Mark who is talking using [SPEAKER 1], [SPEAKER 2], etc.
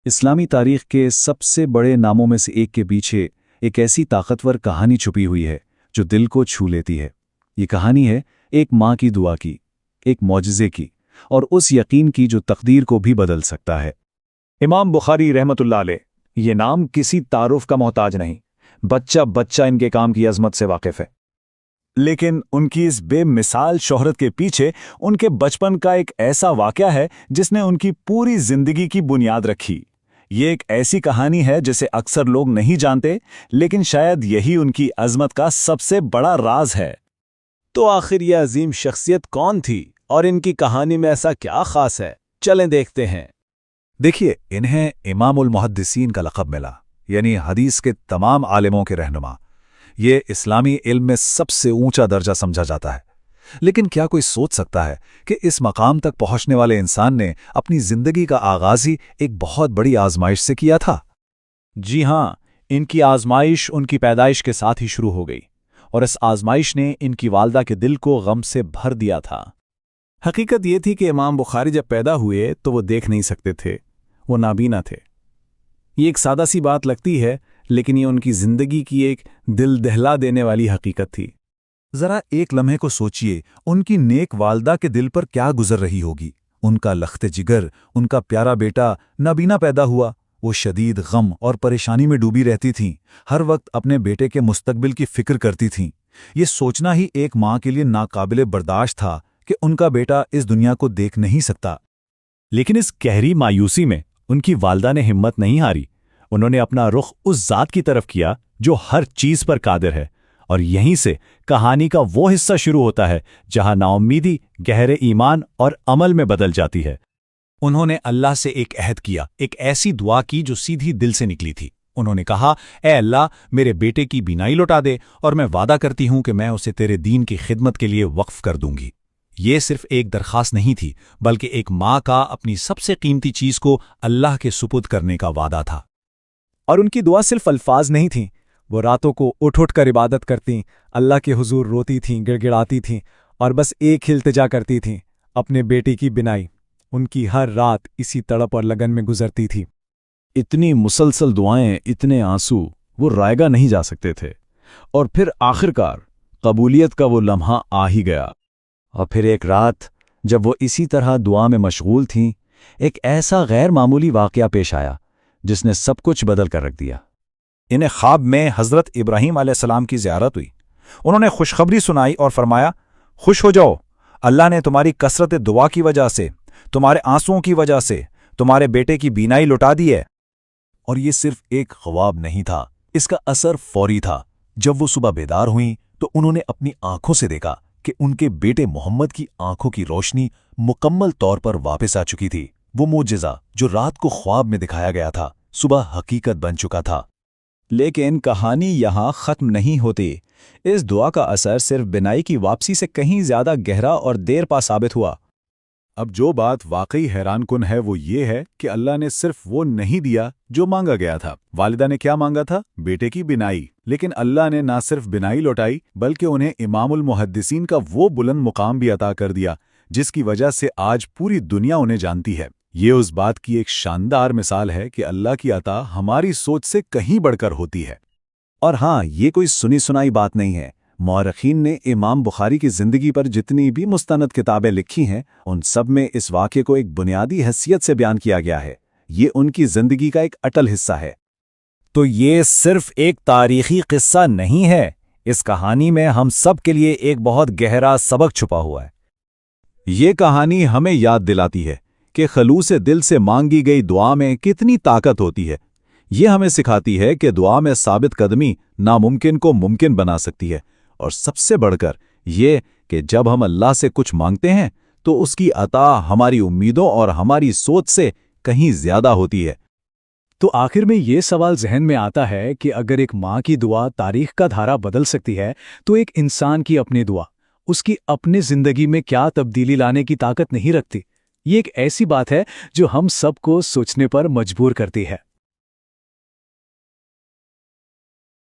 [SPEAKER 1] इस्लामी तारीख के सबसे बड़े नामों में से एक के पीछे एक ऐसी ताकतवर कहानी छुपी हुई है जो दिल को छू लेती है। ये कहानी है एक माँ की दुआ की, एक मौजज़े की और उस यकीन की जो तकदीर को भी बदल सकता है।
[SPEAKER 2] इमाम बुखारी रहमतुल्लाह अलैह ये नाम किसी तारुफ का मोहताज नहीं, बच्चा बच्चा इनके काम की अजमत से वाकिफ है। लेकिन उनकी इस बेमिसाल शोहरत के पीछे उनके बचपन का एक ऐसा वाक़या है जिसने उनकी पूरी जिंदगी की बुनियाद रखी। ये एक ऐसी कहानी है जिसे अक्सर लोग नहीं जानते, लेकिन शायद यही उनकी अजमत का सबसे बड़ा राज है।
[SPEAKER 3] तो आखिर ये अजीम शख्सियत कौन थी और इनकी कहानी में ऐसा क्या खास है? चलें देखते हैं।
[SPEAKER 1] देखिए, इन्हें इमामुल मुहद्दिसीन का लक़ब मिला, यानी हदीस के तमाम आलिमों के रहनुमा। ये इस्लामी इल्म में सबसे ऊंचा दर्जा समझा जाता है। लेकिन क्या कोई सोच सकता है कि इस मकाम तक पहुंचने वाले इंसान ने अपनी जिंदगी का आगाज ही एक बहुत बड़ी आजमाइश से किया था?
[SPEAKER 3] जी हां, इनकी आजमाइश उनकी पैदाइश के साथ ही शुरू हो गई और इस आजमाइश ने इनकी वालदा के दिल को गम से भर दिया था। हकीकत ये थी कि इमाम बुखारी जब पैदा हुए तो वो देख नहीं सकते थे, वो नाबीना थे। ये एक सादा सी बात लगती है, लेकिन ये उनकी जिंदगी की एक दिल दहला देने वाली हकीकत थी।
[SPEAKER 1] जरा एक लम्हे को सोचिए, उनकी नेक वालदा के दिल पर क्या गुजर रही होगी। उनका लख्ते जिगर, उनका प्यारा बेटा नाबीना पैदा हुआ। वो शदीद गम और परेशानी में डूबी रहती थीं, हर वक्त अपने बेटे के मुस्तकबिल की फिक्र करती थीं। ये सोचना ही एक माँ के लिए नाकाबिले बर्दाश्त था कि उनका बेटा इस दुनिया को देख नहीं सकता।
[SPEAKER 2] लेकिन इस गहरी मायूसी में उनकी वालदा ने हिम्मत नहीं हारी। उन्होंने अपना रुख उस ज़ात की तरफ किया जो हर चीज़ पर कादिर है। और यहीं से कहानी का वो हिस्सा शुरू होता है जहां नाउम्मीदी गहरे ईमान और अमल में बदल जाती है।
[SPEAKER 4] उन्होंने अल्लाह से एक अहद किया, एक ऐसी दुआ की जो सीधी दिल से निकली थी। उन्होंने कहा, ए अल्लाह, मेरे बेटे की बीनाई लौटा दे और मैं वादा करती हूं कि मैं उसे तेरे दीन की खिदमत के लिए वक्फ कर दूंगी। ये सिर्फ एक दरख्वास्त नहीं थी, बल्कि एक माँ का अपनी सबसे कीमती चीज को अल्लाह के सुपुर्द करने का वादा था।
[SPEAKER 3] और उनकी दुआ सिर्फ अल्फाज नहीं थीं, वो रातों को उठ उठ कर इबादत करतीं, अल्लाह के हुजूर रोती थीं, गिड़गिड़ाती थीं और बस एक ही इल्तिजा करती थीं, अपने बेटे की बिनाई। उनकी हर रात इसी तड़प और लगन में गुजरती थी।
[SPEAKER 1] इतनी मुसलसल दुआएं, इतने आंसू, वो रायगा नहीं जा सकते थे। और फिर आखिरकार कबूलियत का वो लम्हा आ ही गया। और फिर एक रात जब वो इसी तरह दुआ में मशगूल थीं, एक ऐसा गैर मामूली वाक़या पेश आया जिसने सब कुछ बदल कर रख दिया।
[SPEAKER 2] इन्हें ख्वाब में हज़रत इब्राहीम अलैहिस्सलाम की ज़ियारत हुई। उन्होंने खुशखबरी सुनाई और फरमाया, खुश हो जाओ, अल्लाह ने तुम्हारी कसरत दुआ की वजह से, तुम्हारे आंसुओं की वजह से तुम्हारे बेटे की बीनाई लौटा दी है।
[SPEAKER 1] और ये सिर्फ एक ख्वाब नहीं था, इसका असर फौरी था। जब वो सुबह बेदार हुईं तो उन्होंने अपनी आंखों से देखा कि उनके बेटे मोहम्मद की आंखों की रोशनी मुकम्मल तौर पर वापस आ चुकी थी। वो मोजज़ा जो रात को ख्वाब में दिखाया गया था, सुबह हकीकत बन चुका था।
[SPEAKER 3] लेकिन कहानी यहाँ ख़त्म नहीं होती। इस दुआ का असर सिर्फ बिनाई की वापसी से कहीं ज़्यादा गहरा और देर पा साबित हुआ।
[SPEAKER 1] अब जो बात वाकई हैरानकुन है वो ये है कि अल्लाह ने सिर्फ वो नहीं दिया जो मांगा गया था। वालिदा ने क्या मांगा था? बेटे की बिनाई। लेकिन अल्लाह ने ना सिर्फ बिनाई लौटाई, बल्कि उन्हें इमामुल मुहद्दिसीन का वो बुलंद मुकाम भी अता कर दिया जिसकी वजह से आज पूरी दुनिया उन्हें जानती है। ये उस बात की एक शानदार मिसाल है कि अल्लाह की अता हमारी सोच से कहीं बढ़कर होती है। और हाँ, ये कोई सुनी सुनाई बात नहीं है। मौरखीन ने इमाम बुखारी की ज़िंदगी पर जितनी भी मुस्तनद किताबें लिखी हैं, उन सब में इस वाक़े को एक बुनियादी हैसियत से बयान किया गया है। ये उनकी ज़िंदगी का एक अटल हिस्सा है।
[SPEAKER 2] तो ये सिर्फ एक तारीख़ी किस्सा नहीं है, इस कहानी में हम सब के लिए एक बहुत गहरा सबक छुपा हुआ है।
[SPEAKER 1] ये कहानी हमें याद दिलाती है कि खलूस दिल से मांगी गई दुआ में कितनी ताकत होती है। ये हमें सिखाती है कि दुआ में साबित कदमी नामुमकिन को मुमकिन बना सकती है। और सबसे बढ़कर ये कि जब हम अल्लाह से कुछ मांगते हैं तो उसकी अता हमारी उम्मीदों और हमारी सोच से कहीं ज़्यादा होती है।
[SPEAKER 3] तो आखिर में ये सवाल जहन में आता है कि अगर एक माँ की दुआ तारीख का धारा बदल सकती है, तो एक इंसान की अपनी दुआ उसकी अपनी ज़िंदगी में क्या तब्दीली लाने की ताकत नहीं रखती? ये एक ऐसी बात है जो हम सबको सोचने पर मजबूर करती है।